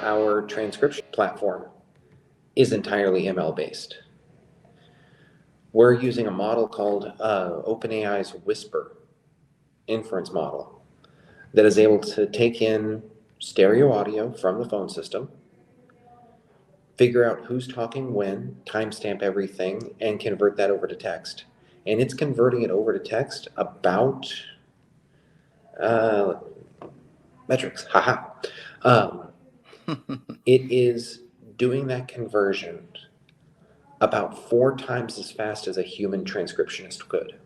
our transcription platform is entirely ML based. We're using a model called OpenAI's Whisper inference model that is able to take in stereo audio from the phone system, figure out who's talking when, timestamp everything, and convert that over to text. And it's converting it over to text about metrics, haha. It is doing that conversion about 4 times as fast as a human transcriptionist could.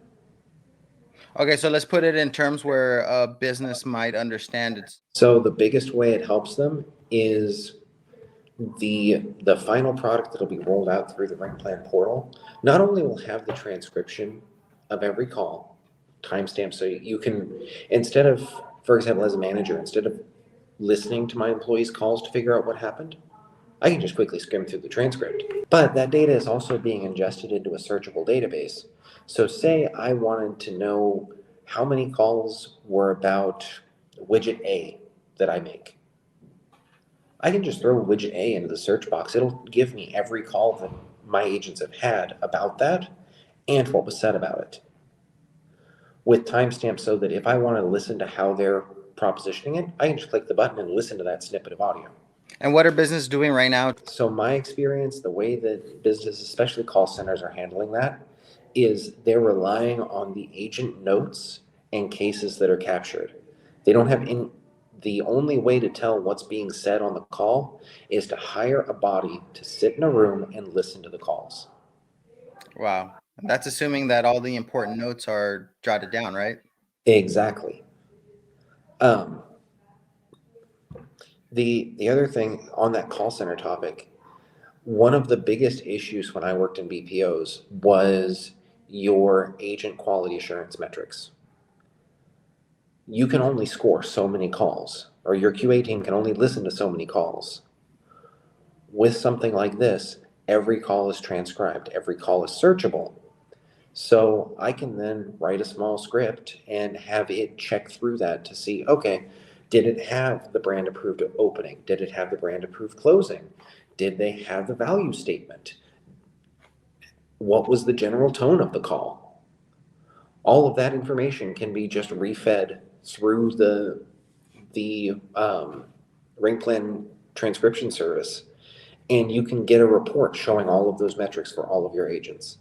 Okay, so let's put it in terms where a business might understand it. So the biggest way it helps them is the final product that'll be rolled out through the RingPlan portal. Not only will have the transcription of every call, timestamp, so you can, instead of, for example, as a manager, instead of listening to my employees' calls to figure out what happened, I can just quickly skim through the transcript. But that data is also being ingested into a searchable database. So say I wanted to know how many calls were about widget A that I make. I can just throw widget A into the search box. It'll give me every call that my agents have had about that and what was said about it, with timestamps, so that if I want to listen to how they're propositioning it, I can just click the button and listen to that snippet of audio. And what are businesses doing right now? So my experience, the way that businesses, especially call centers, are handling that is they're relying on the agent notes and cases that are captured. They don't have the only way to tell what's being said on the call is to hire a body to sit in a room and listen to the calls. Wow. That's assuming that all the important notes are jotted down, right? Exactly. The other thing on that call center topic, one of the biggest issues when I worked in BPOs was your agent quality assurance metrics. You can only score so many calls, or your QA team can only listen to so many calls. With something like this, every call is transcribed, every call is searchable. So I can then write a small script and have it check through that to see, okay, did it have the brand approved opening? Did it have the brand approved closing? Did they have the value statement? What was the general tone of the call? All of that information can be just refed through the RingPlan transcription service, and you can get a report showing all of those metrics for all of your agents.